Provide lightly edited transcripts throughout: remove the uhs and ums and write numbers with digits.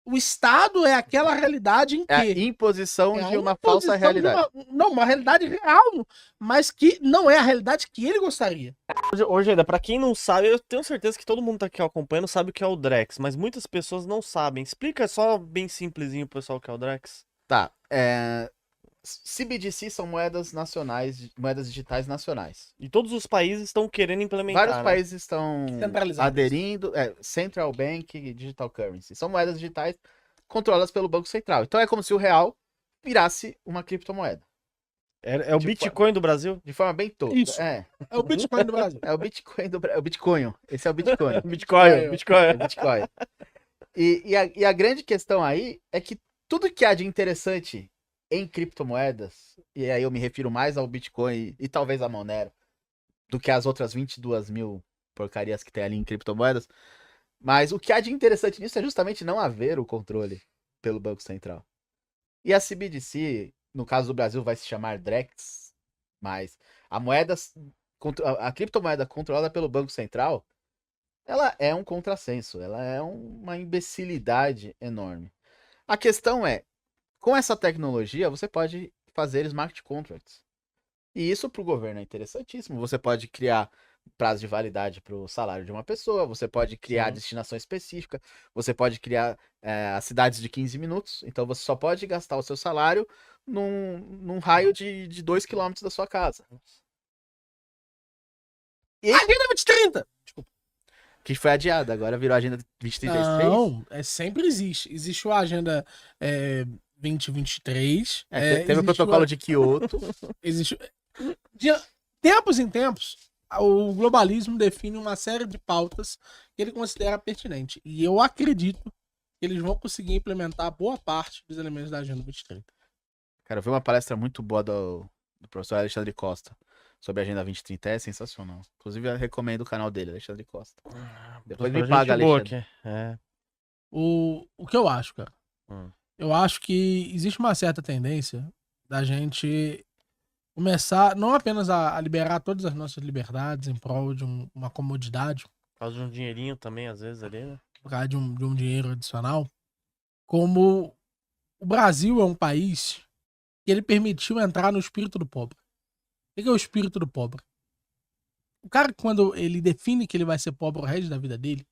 O Estado é aquela realidade em É a que imposição é a de uma falsa imposição de realidade. uma realidade real, mas que não é a realidade que ele gostaria. Hoje, ainda, pra quem não sabe, eu tenho certeza que todo mundo tá aqui acompanhando sabe o que é o Drex, mas muitas pessoas não sabem. Explica só bem simplesinho pro pessoal o que é o Drex. Tá. CBDC são moedas nacionais, moedas digitais nacionais. E todos os países estão querendo implementar, Vários né? países estão Centralizadas. aderindo. Central Bank Digital Currency. São moedas digitais controladas pelo Banco Central. Então é como se o real virasse uma criptomoeda. É o Tipo, Bitcoin do Brasil? De forma bem toda. Isso. É o Bitcoin do Brasil. É o Bitcoin do Brasil. É o Bitcoin. Esse é o Bitcoin. Bitcoin. É o Bitcoin. E a grande questão aí é que tudo que há de interessante em criptomoedas, e aí eu me refiro mais ao Bitcoin e talvez a Monero, do que as outras 22 mil porcarias que tem ali em criptomoedas, mas o que há de interessante nisso é justamente não haver o controle pelo Banco Central. E a CBDC, no caso do Brasil, vai se chamar Drex, mas a criptomoeda controlada pelo Banco Central, ela é um contrassenso, ela é uma imbecilidade enorme. A questão é, com essa tecnologia, você pode fazer smart contracts. E isso para o governo é interessantíssimo. Você pode criar prazo de validade para o salário de uma pessoa, você pode criar destinação específica, você pode criar as cidades de 15 minutos. Então você só pode gastar o seu salário num raio de 2 km da sua casa. E Agenda 2030! que foi adiada, agora virou Agenda 2033. Não, sempre existe. Existe a Agenda 2023. Teve o protocolo de Kyoto. Existe. De tempos em tempos, o globalismo define uma série de pautas que ele considera pertinente. E eu acredito que eles vão conseguir implementar boa parte dos elementos da Agenda 2030. Cara, eu vi uma palestra muito boa do professor Alexandre Costa sobre a Agenda 2030, é sensacional. Inclusive, eu recomendo o canal dele, Alexandre Costa. Depois me paga, Alexandre. O que eu acho, cara? Eu acho que existe uma certa tendência da gente começar não apenas a liberar todas as nossas liberdades em prol de uma comodidade. Por causa de um dinheirinho também, às vezes, ali, né? Por causa de um dinheiro adicional. Como o Brasil é um país que ele permitiu entrar no espírito do pobre. O que é o espírito do pobre? O cara, quando ele define que ele vai ser pobre o resto da vida dele,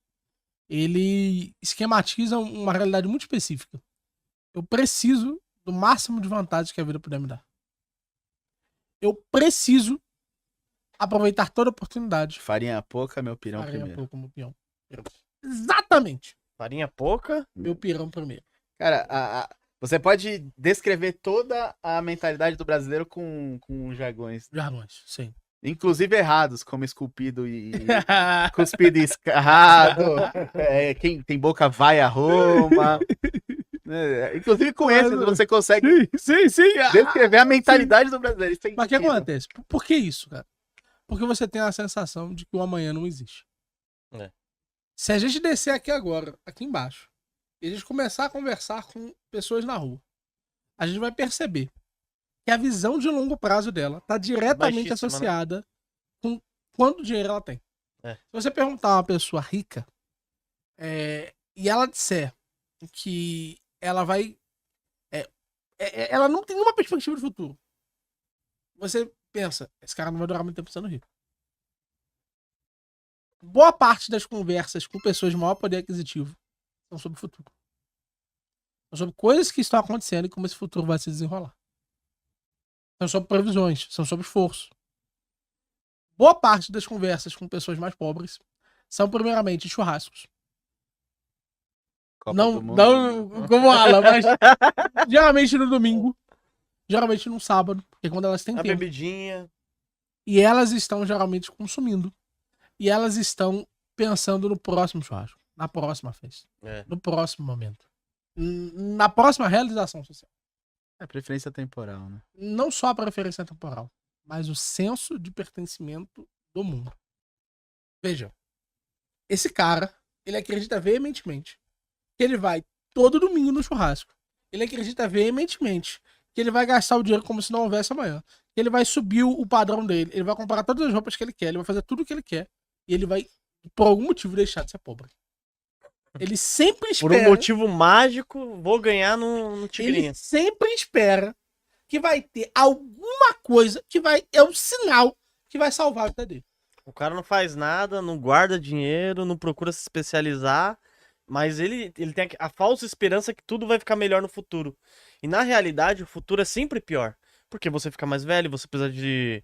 ele esquematiza uma realidade muito específica. Eu preciso do máximo de vantagens que a vida puder me dar. Eu preciso aproveitar toda oportunidade. Farinha pouca, meu pirão Farinha primeiro. pouca, meu peão. Exatamente. Farinha pouca? Meu pirão primeiro. Cara, você pode descrever toda a mentalidade do brasileiro com jargões. Jargões, sim. Inclusive errados, como esculpido e cuspido e escarrado. Quem tem boca vai a Roma. Inclusive com esse você consegue sim. descrever a mentalidade do brasileiro. Isso é Mas o que acontece? Por que isso, cara? Porque você tem a sensação de que o amanhã não existe. Se a gente descer aqui agora, aqui embaixo, e a gente começar a conversar com pessoas na rua, a gente vai perceber que a visão de longo prazo dela está diretamente associada com quanto dinheiro ela tem. Se você perguntar a uma pessoa rica e ela disser que ela vai... ela não tem nenhuma perspectiva de futuro. Você pensa, esse cara não vai durar muito tempo sendo rico. Boa parte das conversas com pessoas de maior poder aquisitivo são sobre o futuro. São sobre coisas que estão acontecendo e como esse futuro vai se desenrolar. São sobre previsões, são sobre esforço. Boa parte das conversas com pessoas mais pobres são primeiramente churrascos. Não como Alan, mas geralmente no domingo, geralmente no sábado, porque quando elas têm tempo. A bebidinha. E elas estão geralmente consumindo. E elas estão pensando no próximo churrasco, na próxima festa, no próximo momento, na próxima realização social. É preferência temporal, né? Não só a preferência temporal, mas o senso de pertencimento do mundo. Veja, esse cara, ele acredita veementemente que ele vai todo domingo no churrasco. Ele acredita veementemente que ele vai gastar o dinheiro como se não houvesse amanhã. Que ele vai subir o padrão dele, ele vai comprar todas as roupas que ele quer, ele vai fazer tudo o que ele quer. E ele vai, por algum motivo, deixar de ser pobre. Ele sempre Por espera. um motivo mágico, vou ganhar no Tigrinho. Ele sempre espera que vai ter alguma coisa que vai. É o sinal que vai salvar a vida dele. O cara não faz nada, não guarda dinheiro, não procura se especializar, mas ele tem a falsa esperança que tudo vai ficar melhor no futuro. E na realidade, o futuro é sempre pior. Porque você fica mais velho, você precisa de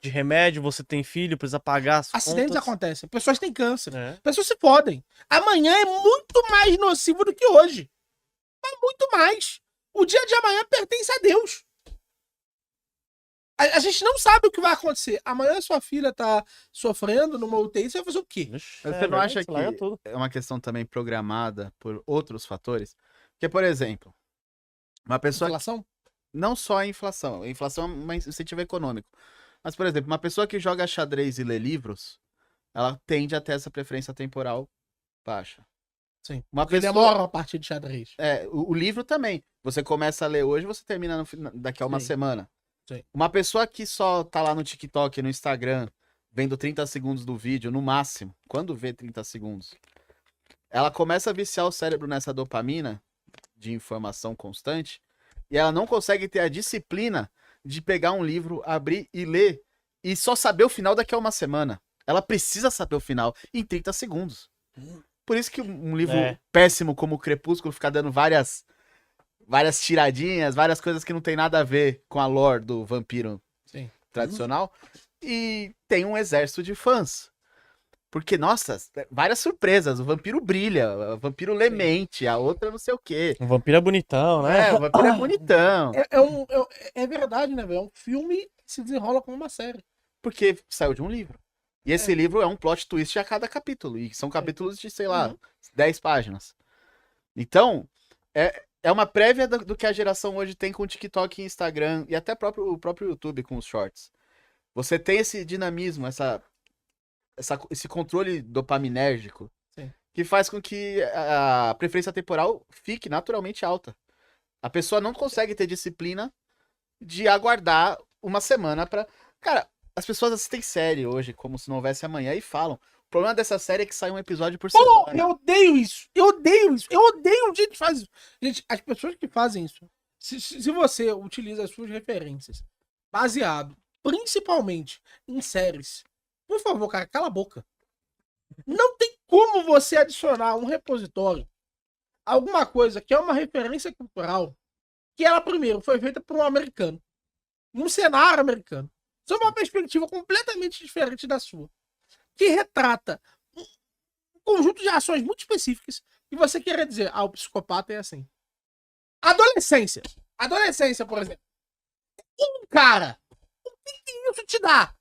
remédio, você tem filho, precisa pagar as Acidentes contas. acontecem, pessoas têm câncer, É. pessoas se podem. Amanhã é muito mais nocivo do que hoje. Mas muito mais. O dia de amanhã pertence a Deus. A gente não sabe o que vai acontecer. Amanhã sua filha tá sofrendo numa UTI, você vai fazer o quê? Ixi, Mas é você não verdade, acha você larga que tudo. é uma questão também programada por outros fatores? Porque, por exemplo, uma pessoa... Inflação? Não só a inflação é um incentivo econômico. Mas, por exemplo, uma pessoa que joga xadrez e lê livros, ela tende a ter essa preferência temporal baixa. Sim. Uma Porque pessoa... demora uma partida de xadrez. o livro também. Você começa a ler hoje, você termina daqui a uma Sim. semana. Sim. Uma pessoa que só tá lá no TikTok, no Instagram, vendo 30 segundos do vídeo, no máximo, quando vê 30 segundos, ela começa a viciar o cérebro nessa dopamina de informação constante e ela não consegue ter a disciplina de pegar um livro, abrir e ler e só saber o final daqui a uma semana. Ela precisa saber o final em 30 segundos. Por isso que um livro péssimo como o Crepúsculo fica dando várias tiradinhas, várias coisas que não tem nada a ver com a lore do vampiro Sim. tradicional. E tem um exército de fãs. Porque, nossa, várias surpresas. O vampiro brilha, o vampiro lemente, a outra não sei o quê. O vampiro é bonitão, né? O vampiro é bonitão. É verdade, né, velho? É um filme que se desenrola como uma série. Porque saiu de um livro. E esse livro é um plot twist a cada capítulo. E são capítulos de, sei lá, 10 páginas. Então, é uma prévia do que a geração hoje tem com o TikTok e Instagram. E até o próprio YouTube com os shorts. Você tem esse dinamismo, esse controle dopaminérgico. Sim. Que faz com que a preferência temporal fique naturalmente alta. A pessoa não consegue ter disciplina de aguardar uma semana pra... Cara, as pessoas assistem série hoje, como se não houvesse amanhã, e falam. O problema dessa série é que sai um episódio por semana. Eu odeio isso. Eu odeio isso. Eu odeio o dia que faz isso. Gente, as pessoas que fazem isso, se você utiliza as suas referências baseado principalmente em séries, por favor, cara, cala a boca. Não tem como você adicionar um repositório, alguma coisa que é uma referência cultural, que ela primeiro foi feita por um americano, num cenário americano, sob uma perspectiva completamente diferente da sua, que retrata um conjunto de ações muito específicas e você querer dizer, o psicopata é assim. Adolescência, por exemplo. Um cara, o que isso te dá?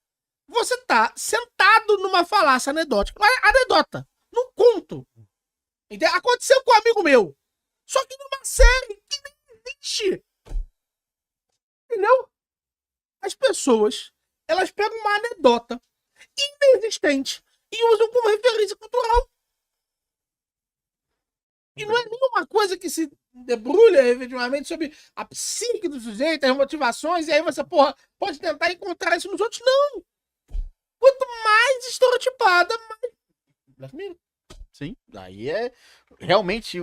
Você tá sentado numa falácia anedótica. Anedota. Num conto. Entendeu? Aconteceu com um amigo meu. Só que numa série que nem existe. Entendeu? As pessoas, elas pegam uma anedota inexistente e usam como referência cultural. E não é nenhuma coisa que se debrulha efetivamente sobre a psique do sujeito, as motivações, e aí você, pode tentar encontrar isso nos outros. Não! Quanto mais estereotipada, mais... Sim, aí realmente,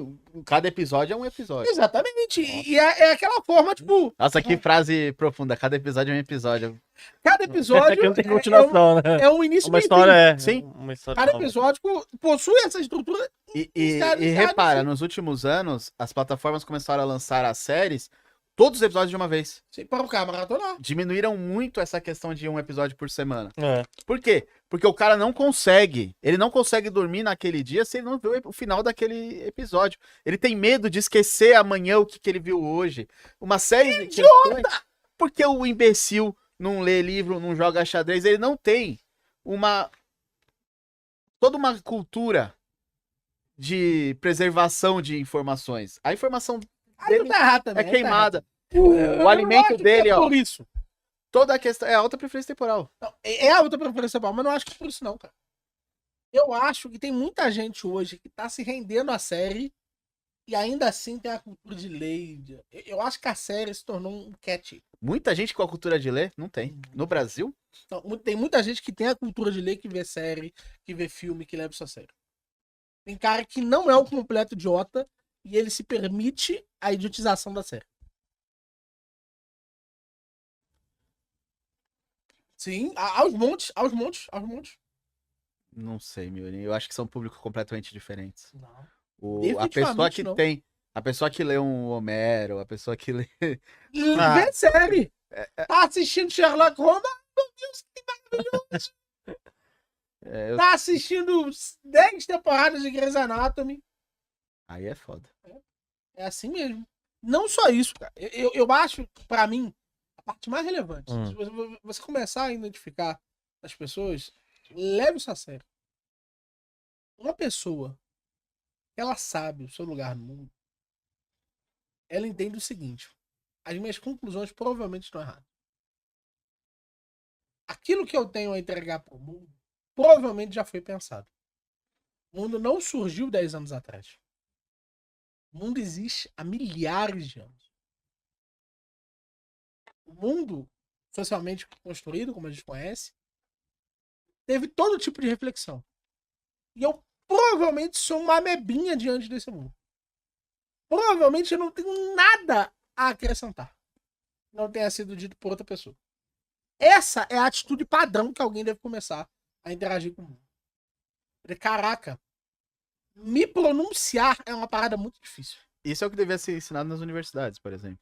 cada episódio é um episódio. Exatamente. E é aquela forma, tipo... Nossa, que frase profunda. Cada episódio é um episódio. Cada episódio não tem continuação, né? é um início Uma e história, Sim. Uma história Cada nova. episódio possui essa estrutura. E repara, nos últimos anos, as plataformas começaram a lançar as séries, todos os episódios de uma vez. Sim, para o cara maratonar. Diminuíram muito essa questão de um episódio por semana. É. Por quê? Porque o cara não consegue. Ele não consegue dormir naquele dia se ele não vê o final daquele episódio. Ele tem medo de esquecer amanhã o que ele viu hoje. Uma série de questões. Porque o imbecil não lê livro, não joga xadrez, ele não tem toda uma cultura de preservação de informações. A informação dele Tá errado também, é queimada. Eu O alimento não acho dele, que é ó. por isso. Toda a questão é alta preferência temporal. Não, é a outra preferência temporal, mas não acho que é por isso não, cara. Eu acho que tem muita gente hoje que tá se rendendo à série e ainda assim tem a cultura de lei. Eu acho que a série se tornou um catch. Muita gente com a cultura de ler não tem. No Brasil, Então, tem muita gente que tem a cultura de ler, que vê série, que vê filme, que leva isso a sério. Tem cara que não é um completo idiota e ele se permite a idiotização da série. Sim, aos montes. Não sei, meu. Eu acho que são públicos completamente diferentes. Não. A pessoa que não. tem. A pessoa que lê um Homero, a pessoa que lê. Vê série. Tá assistindo Sherlock Holmes? Meu Deus, que maravilhoso. Tá assistindo 10 temporadas de Grey's Anatomy. Aí é foda. É assim mesmo. Não só isso, cara. Eu acho, pra mim, a parte mais relevante. Se você começar a identificar as pessoas, leve isso a sério. Uma pessoa, ela sabe o seu lugar no mundo, ela entende o seguinte: as minhas conclusões provavelmente estão erradas. Aquilo que eu tenho a entregar pro mundo, provavelmente já foi pensado. O mundo não surgiu 10 anos atrás. O mundo existe há milhares de anos. O mundo, socialmente construído, como a gente conhece, teve todo tipo de reflexão. E eu provavelmente sou uma amebinha diante desse mundo. Provavelmente eu não tenho nada a acrescentar. Não tenha sido dito por outra pessoa. Essa é a atitude padrão que alguém deve começar a interagir com o mundo. Caraca, me pronunciar é uma parada muito difícil. Isso é o que devia ser ensinado nas universidades, por exemplo.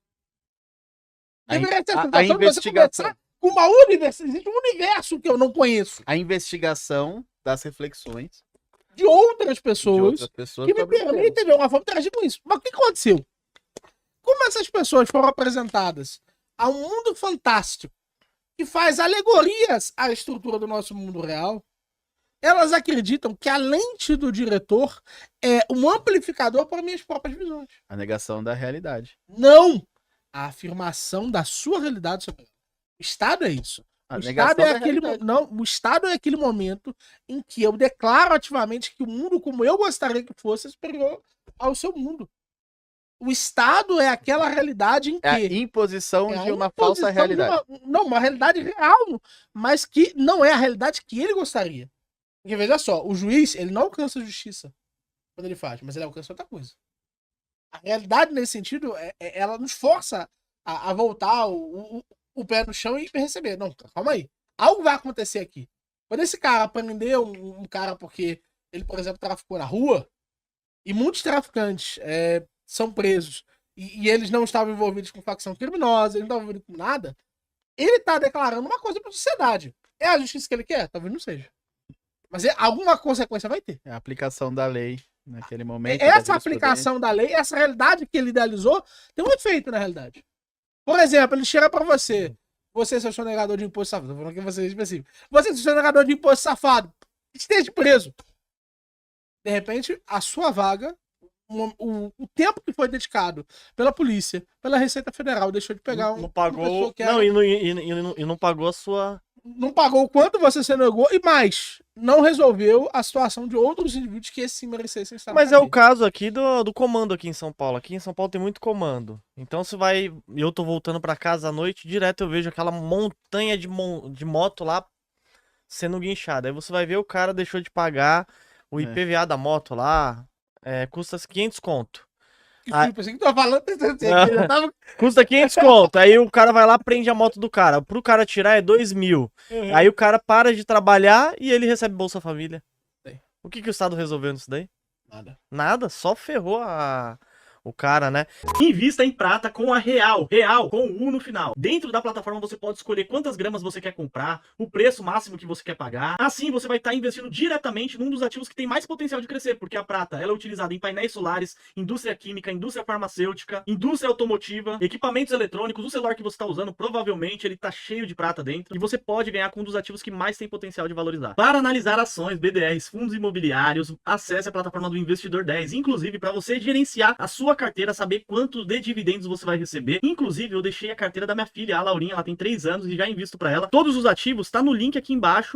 A investigação. Com uma universidade, existe um universo que eu não conheço. A investigação das reflexões de outras pessoas que me permitem, de alguma forma, interagir com isso. Mas o que aconteceu? Como essas pessoas foram apresentadas a um mundo fantástico que faz alegorias à estrutura do nosso mundo real, elas acreditam que a lente do diretor é um amplificador para minhas próprias visões. A negação da realidade. Não! A afirmação da sua realidade sobre ela. O Estado é isso. O Estado é aquele momento em que eu declaro ativamente que o mundo como eu gostaria que fosse é superior ao seu mundo. O Estado é aquela realidade em que... É a imposição de uma falsa realidade. Uma realidade real, mas que não é a realidade que ele gostaria. Porque veja só, o juiz, ele não alcança a justiça quando ele faz, mas ele alcança outra coisa. A realidade, nesse sentido, ela nos força a voltar o pé no chão e receber. Não, calma aí. Algo vai acontecer aqui. Quando esse cara prendeu um cara porque ele, por exemplo, traficou na rua, e muitos traficantes são presos, e eles não estavam envolvidos com facção criminosa, eles não estavam envolvidos com nada, ele tá declarando uma coisa pra sociedade. É a justiça que ele quer? Talvez não seja. Mas alguma consequência vai ter. É a aplicação da lei naquele momento. Essa aplicação da lei, essa realidade que ele idealizou, tem um efeito na realidade. Por exemplo, ele chega pra você, seu sonegador de imposto safado, tô falando que você é específico, você, seu sonegador de imposto safado, esteja preso. De repente, a sua vaga, o tempo que foi dedicado pela polícia, pela Receita Federal, deixou de pegar não pagou, e não pagou a sua... Não pagou o quanto você se negou e mais, não resolveu a situação de outros indivíduos que esse sim merecessem estar. Mas é o caso aqui do comando aqui em São Paulo. Aqui em São Paulo tem muito comando. Então você vai... Eu tô voltando pra casa à noite, direto eu vejo aquela montanha de moto lá sendo guinchada. Aí você vai ver o cara deixou de pagar o IPVA da moto lá, custa 500 conto. Tipo assim, que tô falando, custa 500 conto. Aí o cara vai lá, prende a moto do cara. Pro cara tirar é 2.000. Uhum. Aí o cara para de trabalhar e ele recebe Bolsa Família. Sim. O que o Estado resolveu nisso daí? Nada, só ferrou o cara, né? Invista em prata com a Real, com U no final. Dentro da plataforma você pode escolher quantas gramas você quer comprar, o preço máximo que você quer pagar. Assim você vai estar investindo diretamente num dos ativos que tem mais potencial de crescer, porque a prata ela é utilizada em painéis solares, indústria química, indústria farmacêutica, indústria automotiva, equipamentos eletrônicos. O celular que você está usando, provavelmente ele está cheio de prata dentro, e você pode ganhar com um dos ativos que mais tem potencial de valorizar. Para analisar ações, BDRs, fundos imobiliários, acesse a plataforma do Investidor 10, inclusive para você gerenciar a sua carteira, saber quanto de dividendos você vai receber. Inclusive, eu deixei a carteira da minha filha, a Laurinha, ela tem 3 anos e já invisto para ela. Todos os ativos tá no link aqui embaixo.